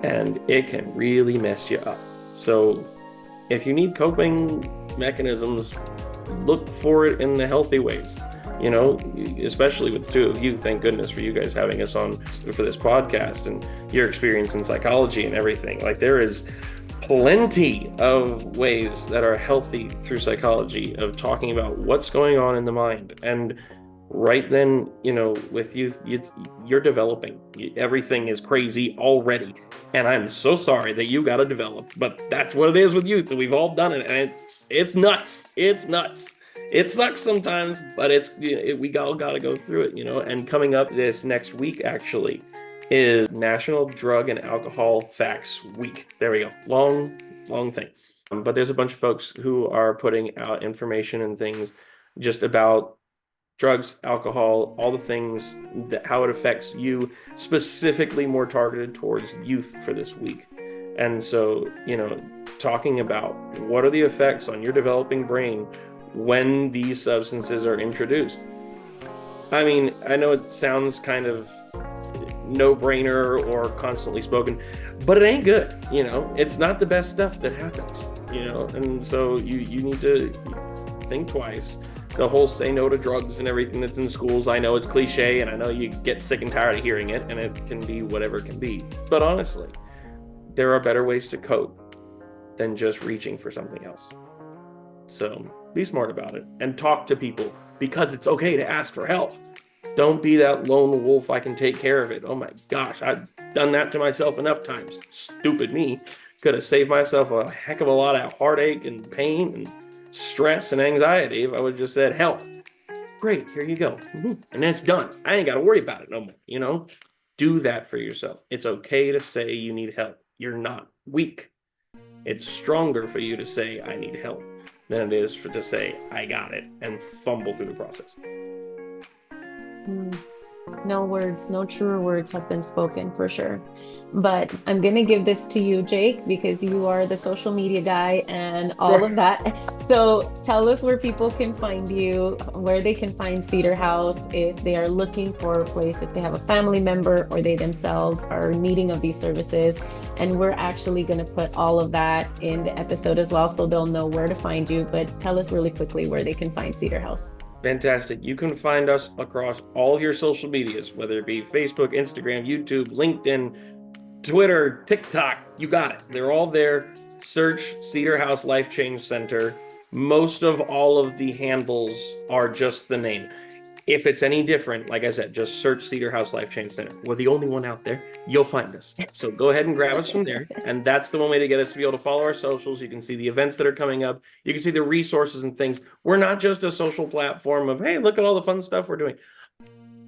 And it can really mess you up. So if you need coping mechanisms, look for it in the healthy ways. Especially with the two of you, thank goodness for you guys having us on for this podcast and your experience in psychology and everything. Like, there is plenty of ways that are healthy through psychology of talking about what's going on in the mind. And right then, with youth, you're developing. Everything is crazy already. And I'm so sorry that you got to develop, but that's what it is with youth. And we've all done it. And it's nuts. It's nuts. It sucks sometimes, but we all got to go through it, And coming up this next week, actually, is National Drug and Alcohol Facts Week. There we go. Long thing. But there's a bunch of folks who are putting out information and things just about drugs, alcohol, all the things, how it affects you, specifically more targeted towards youth for this week. And so, talking about what are the effects on your developing brain when these substances are introduced. I mean, I know it sounds kind of no-brainer or constantly spoken, but it ain't good, It's not the best stuff that happens, And so you need to think twice. The whole say no to drugs and everything that's in schools, I know it's cliche, and I know you get sick and tired of hearing it, and it can be whatever it can be. But honestly, there are better ways to cope than just reaching for something else. So be smart about it and talk to people, because it's okay to ask for help. Don't be that lone wolf, I can take care of it. Oh my gosh, I've done that to myself enough times. Stupid me. Could have saved myself a heck of a lot of heartache and pain and stress and anxiety if I would have just said, help. Great, here you go. And then it's done. I ain't got to worry about it no more, Do that for yourself. It's okay to say you need help. You're not weak. It's stronger for you to say, I need help, than it is to say, I got it, and fumble through the process. No words, no truer words have been spoken for sure. But I'm going to give this to you, Jake, because you are the social media guy and all of that. So tell us where people can find you, where they can find Cedar House, if they are looking for a place, if they have a family member or they themselves are needing of these services. And we're actually going to put all of that in the episode as well, so they'll know where to find you. But tell us really quickly where they can find Cedar House. Fantastic. You can find us across all of your social medias, whether it be Facebook, Instagram, YouTube, LinkedIn, Twitter, TikTok. You got it. They're all there. Search Cedar House Life Change Center. Most of all of the handles are just the name. If it's any different, like I said, just search Cedar House Life Change Center. We're the only one out there. You'll find us. So go ahead and grab us from there. And that's the one way to get us to be able to follow our socials. You can see the events that are coming up. You can see the resources and things. We're not just a social platform of, hey, look at all the fun stuff we're doing.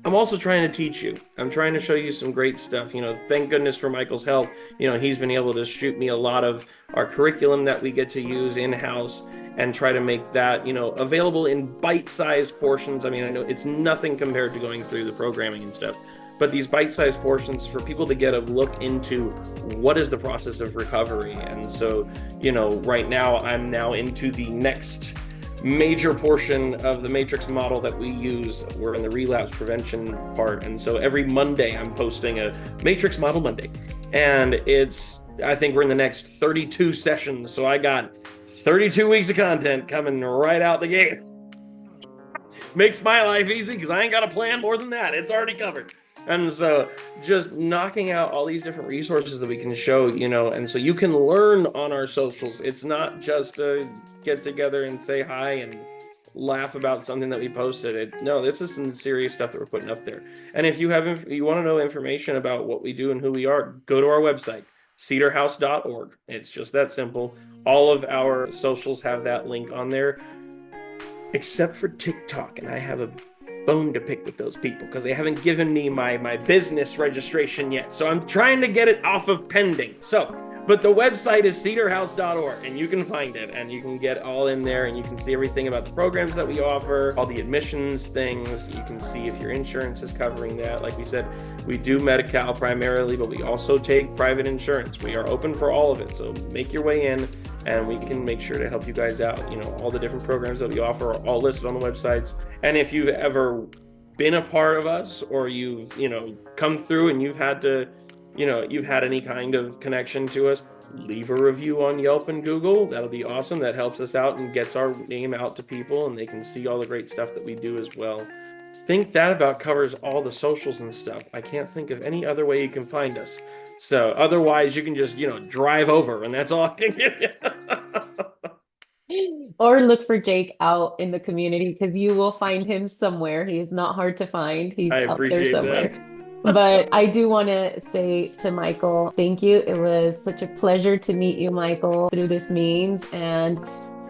I'm also trying to teach you. I'm trying to show you some great stuff. Thank goodness for Michael's help. He's been able to shoot me a lot of our curriculum that we get to use in-house and try to make that, available in bite-sized portions. I know it's nothing compared to going through the programming and stuff, but these bite-sized portions for people to get a look into what is the process of recovery. And so, right now I'm now into the next major portion of the matrix model that we use. We're in the relapse prevention part. And so every Monday I'm posting a matrix model Monday, and I think we're in the next 32 sessions. So I got 32 weeks of content coming right out the gate. Makes my life easy because I ain't got to plan more than that. It's already covered. And so just knocking out all these different resources that we can show, and so you can learn on our socials. It's not just a get together and say hi and laugh about something that we posted. No, this is some serious stuff that we're putting up there. And if you want to know information about what we do and who we are, go to our website, cedarhouse.org. It's just that simple. All of our socials have that link on there, except for TikTok. And I have a bone to pick with those people because they haven't given me my business registration yet. So I'm trying to get it off of pending. But the website is cedarhouse.org, and you can find it, and you can get all in there, and you can see everything about the programs that we offer, all the admissions things. You can see if your insurance is covering that. Like we said, we do Medi-Cal primarily, but we also take private insurance. We are open for all of it. So make your way in, and we can make sure to help you guys out. All the different programs that we offer are all listed on the websites. And if you've ever been a part of us, or you've, come through and you've had any kind of connection to us, leave a review on Yelp and Google. That'll be awesome. That helps us out and gets our name out to people, and they can see all the great stuff that we do as well. Think that about covers all the socials and stuff. I can't think of any other way you can find us. So otherwise you can just, drive over, and that's all I can give you. Or look for Jake out in the community, because you will find him somewhere. He is not hard to find. He's out there somewhere. That. But I do want to say to Michael, thank you. It was such a pleasure to meet you, Michael, through this means. And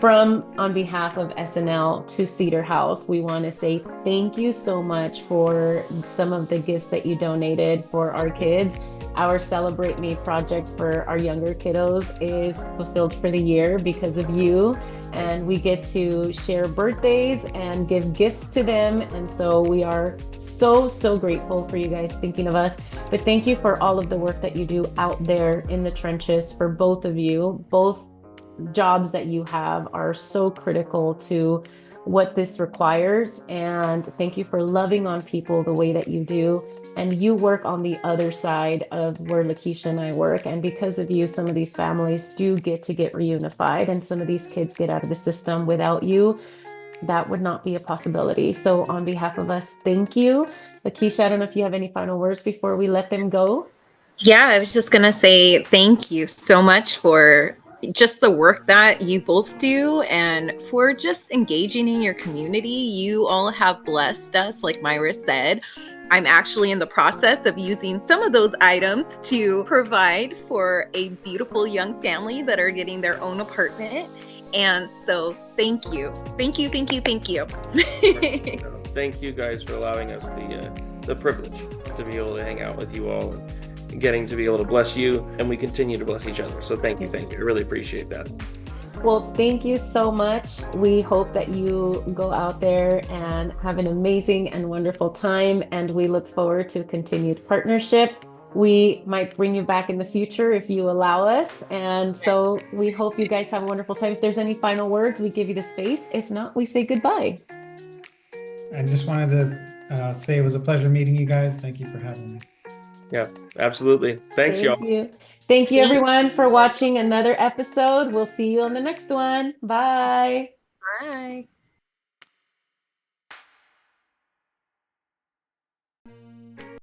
on behalf of SNL to Cedar House, we want to say thank you so much for some of the gifts that you donated for our kids. Our Celebrate Me project for our younger kiddos is fulfilled for the year because of you. And we get to share birthdays and give gifts to them. And so we are so, so grateful for you guys thinking of us. But thank you for all of the work that you do out there in the trenches for both of you. Both jobs that you have are so critical to what this requires. And thank you for loving on people the way that you do. And you work on the other side of where Lakeisha and I work. And because of you, some of these families do get reunified, and some of these kids get out of the system. Without you, that would not be a possibility. So on behalf of us, thank you. Lakeisha, I don't know if you have any final words before we let them go. Yeah, I was just going to say thank you so much for just the work that you both do, and for just engaging in your community. You all have blessed us, like Myra said. I'm actually in the process of using some of those items to provide for a beautiful young family that are getting their own apartment. And so thank you. Thank you. Thank you. Thank you. Thank you guys for allowing us the privilege to be able to hang out with you all, and getting to be able to bless you, and we continue to bless each other. So thank you. I really appreciate that. Well, thank you so much. We hope that you go out there and have an amazing and wonderful time, and we look forward to continued partnership. We might bring you back in the future if you allow us. And so we hope you guys have a wonderful time. If there's any final words, we give you the space. If not, we say goodbye. I just wanted to say it was a pleasure meeting you guys. Thank you for having me. Yeah, absolutely. Thanks, y'all. Thank you. Thank you, everyone, for watching another episode. We'll see you on the next one. Bye. Bye.